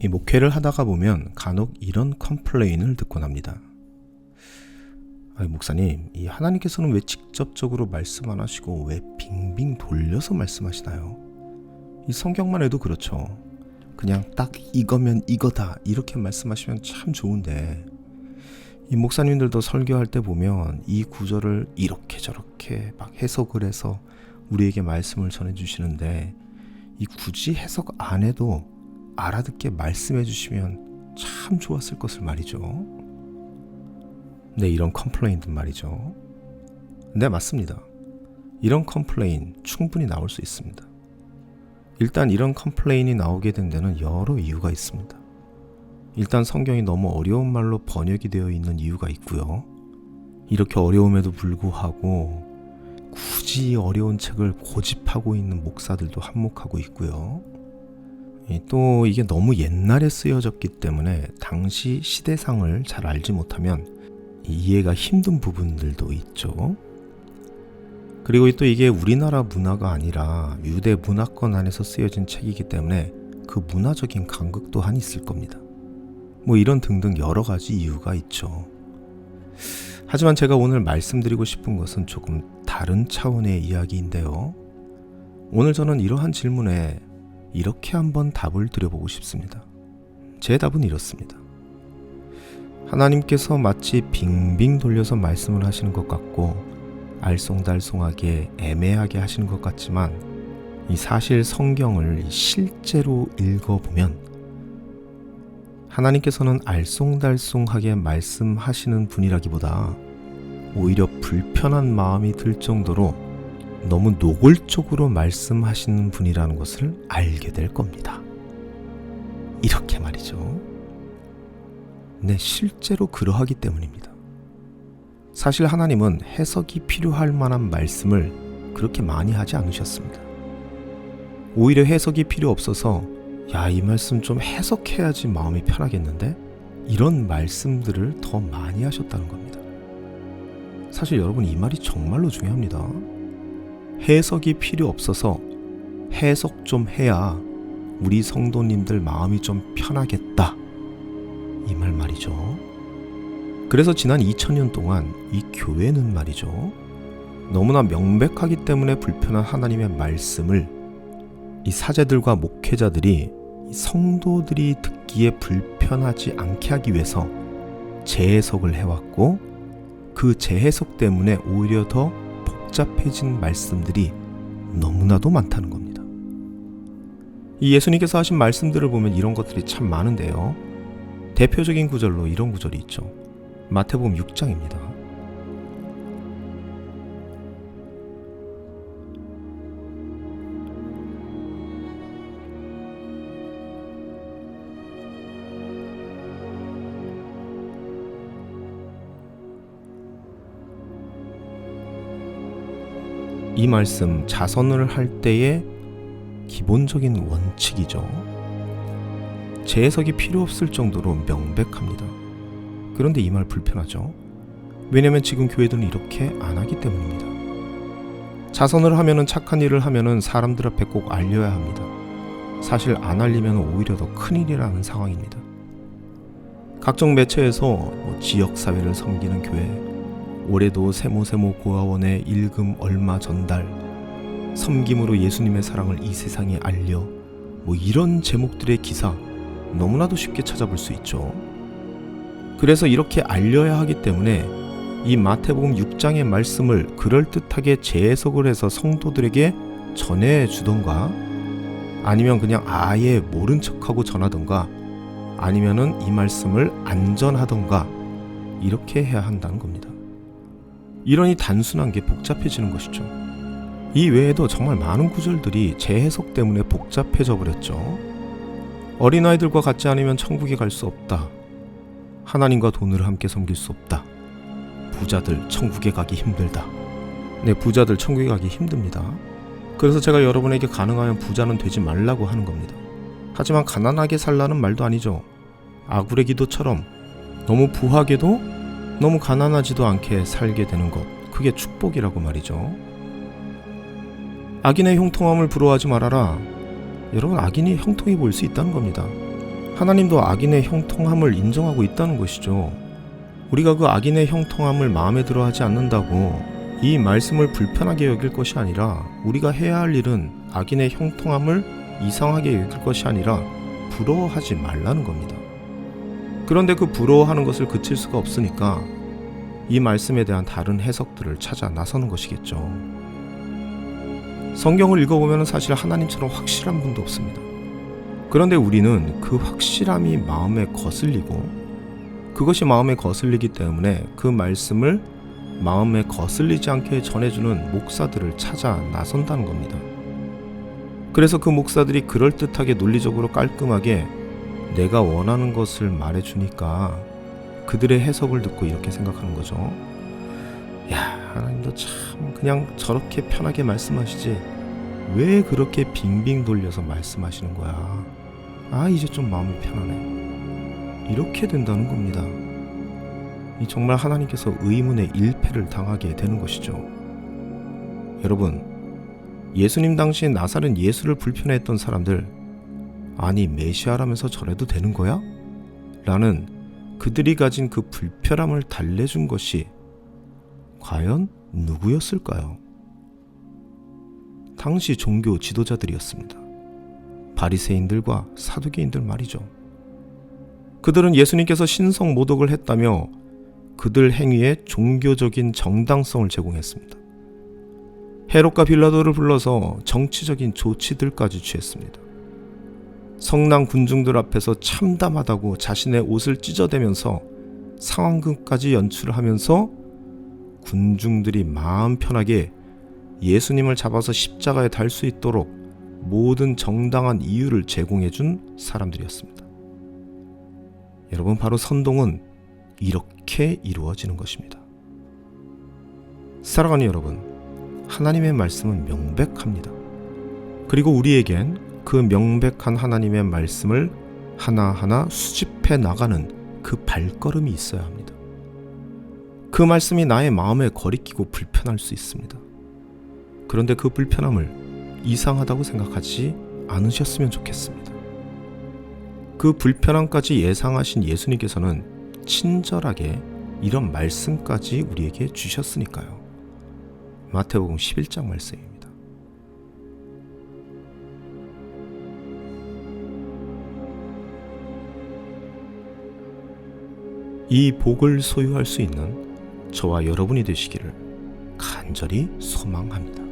이 목회를 하다가 보면 간혹 이런 컴플레인을 듣곤 합니다. 목사님, 이 하나님께서는 왜 직접적으로 말씀 안 하시고 왜 빙빙 돌려서 말씀하시나요? 이 성경만 해도 그렇죠. 그냥 딱 이거면 이거다 이렇게 말씀하시면 참 좋은데, 이 목사님들도 설교할 때 보면 이 구절을 이렇게 저렇게 막 해석을 해서 우리에게 말씀을 전해주시는데, 이 굳이 해석 안 해도 알아듣게 말씀해 주시면 참 좋았을 것을 말이죠. 네, 이런 컴플레인들 말이죠. 네, 맞습니다. 이런 컴플레인 충분히 나올 수 있습니다. 일단 이런 컴플레인이 나오게 된 데는 여러 이유가 있습니다. 일단 성경이 너무 어려운 말로 번역이 되어 있는 이유가 있고요. 이렇게 어려움에도 불구하고 굳이 어려운 책을 고집하고 있는 목사들도 한몫하고 있고요. 또 이게 너무 옛날에 쓰여졌기 때문에 당시 시대상을 잘 알지 못하면 이해가 힘든 부분들도 있죠. 그리고 또 이게 우리나라 문화가 아니라 유대 문화권 안에서 쓰여진 책이기 때문에 그 문화적인 간극 또한 있을 겁니다. 이런 등등 여러 가지 이유가 있죠. 하지만 제가 오늘 말씀드리고 싶은 것은 조금 다른 차원의 이야기인데요. 오늘 저는 이러한 질문에 이렇게 한번 답을 드려보고 싶습니다. 제 답은 이렇습니다. 하나님께서 마치 빙빙 돌려서 말씀을 하시는 것 같고 알쏭달쏭하게 애매하게 하시는 것 같지만, 이 사실 성경을 실제로 읽어보면 하나님께서는 알쏭달쏭하게 말씀하시는 분이라기보다 오히려 불편한 마음이 들 정도로 너무 노골적으로 말씀하시는 분이라는 것을 알게 될 겁니다. 이렇게 말이죠. 네, 실제로 그러하기 때문입니다. 사실 하나님은 해석이 필요할 만한 말씀을 그렇게 많이 하지 않으셨습니다. 오히려 해석이 필요 없어서 이 말씀 좀 해석해야지 마음이 편하겠는데, 이런 말씀들을 더 많이 하셨다는 겁니다. 사실 여러분, 이 말이 정말로 중요합니다. 해석이 필요 없어서 해석 좀 해야 우리 성도님들 마음이 좀 편하겠다, 이 말 말이죠. 그래서 지난 2000년 동안 이 교회는 말이죠, 너무나 명백하기 때문에 불편한 하나님의 말씀을 이 사제들과 목회자들이 성도들이 듣기에 불편하지 않게 하기 위해서 재해석을 해왔고, 그 재해석 때문에 오히려 더 복잡해진 말씀들이 너무나도 많다는 겁니다. 이 예수님께서 하신 말씀들을 보면 이런 것들이 참 많은데요. 대표적인 구절로 이런 구절이 있죠. 마태복음 6장입니다. 이 말씀 자선을 할 때의 기본적인 원칙이죠. 재해석이 필요 없을 정도로 명백합니다. 그런데 이 말 불편하죠. 왜냐면 지금 교회들은 이렇게 안 하기 때문입니다. 자선을 하면은, 착한 일을 하면은 사람들 앞에 꼭 알려야 합니다. 사실 안 알리면 오히려 더 큰일이라는 상황입니다. 각종 매체에서 지역사회를 섬기는 교회, 올해도 세모세모 고아원에 일금 얼마 전달, 섬김으로 예수님의 사랑을 이 세상에 알려, 이런 제목들의 기사 너무나도 쉽게 찾아볼 수 있죠. 그래서 이렇게 알려야 하기 때문에 이 마태복음 6장의 말씀을 그럴듯하게 재해석을 해서 성도들에게 전해주던가, 아니면 그냥 아예 모른 척하고 전하던가, 아니면은 이 말씀을 안 전하던가, 이렇게 해야 한다는 겁니다. 이러니 단순한 게 복잡해지는 것이죠. 이 외에도 정말 많은 구절들이 재해석 때문에 복잡해져 버렸죠. 어린아이들과 같지 않으면 천국에 갈 수 없다. 하나님과 돈을 함께 섬길 수 없다. 부자들 천국에 가기 힘들다. 네, 부자들 천국에 가기 힘듭니다. 그래서 제가 여러분에게 가능하면 부자는 되지 말라고 하는 겁니다. 하지만 가난하게 살라는 말도 아니죠. 아굴의 기도처럼 너무 부하게도 너무 가난하지도 않게 살게 되는 것, 그게 축복이라고 말이죠. 악인의 형통함을 부러워하지 말아라. 여러분, 악인이 형통해 보일 수 있다는 겁니다. 하나님도 악인의 형통함을 인정하고 있다는 것이죠. 우리가 그 악인의 형통함을 마음에 들어 하지 않는다고 이 말씀을 불편하게 여길 것이 아니라, 우리가 해야 할 일은 악인의 형통함을 이상하게 여길 것이 아니라 부러워하지 말라는 겁니다. 그런데 그 부러워하는 것을 그칠 수가 없으니까 이 말씀에 대한 다른 해석들을 찾아 나서는 것이겠죠. 성경을 읽어보면 사실 하나님처럼 확실한 분도 없습니다. 그런데 우리는 그 확실함이 마음에 거슬리고, 그것이 마음에 거슬리기 때문에 그 말씀을 마음에 거슬리지 않게 전해주는 목사들을 찾아 나선다는 겁니다. 그래서 그 목사들이 그럴듯하게 논리적으로 깔끔하게 내가 원하는 것을 말해주니까 그들의 해석을 듣고 이렇게 생각하는 거죠. 야, 하나님도 참 그냥 저렇게 편하게 말씀하시지 왜 그렇게 빙빙 돌려서 말씀하시는 거야. 아, 이제 좀 마음이 편하네. 이렇게 된다는 겁니다. 이 정말 하나님께서 의문의 일패를 당하게 되는 것이죠. 여러분, 예수님 당시에 나사렛 예수를 불편해했던 사람들, 아니 메시아라면서 저래도 되는 거야? 라는 그들이 가진 그 불편함을 달래준 것이 과연 누구였을까요? 당시 종교 지도자들이었습니다. 바리새인들과 사두개인들 말이죠. 그들은 예수님께서 신성 모독을 했다며 그들 행위에 종교적인 정당성을 제공했습니다. 헤롯과 빌라도를 불러서 정치적인 조치들까지 취했습니다. 성난 군중들 앞에서 참담하다고 자신의 옷을 찢어대면서 상황극까지 연출하면서 군중들이 마음 편하게 예수님을 잡아서 십자가에 달 수 있도록 모든 정당한 이유를 제공해준 사람들이었습니다. 여러분, 바로 선동은 이렇게 이루어지는 것입니다. 사랑하는 여러분, 하나님의 말씀은 명백합니다. 그리고 우리에겐 그 명백한 하나님의 말씀을 하나하나 수집해 나가는 그 발걸음이 있어야 합니다. 그 말씀이 나의 마음에 거리끼고 불편할 수 있습니다. 그런데 그 불편함을 이상하다고 생각하지 않으셨으면 좋겠습니다. 그 불편함까지 예상하신 예수님께서는 친절하게 이런 말씀까지 우리에게 주셨으니까요. 마태복음 11장 말씀입니다. 이 복을 소유할 수 있는 저와 여러분이 되시기를 간절히 소망합니다.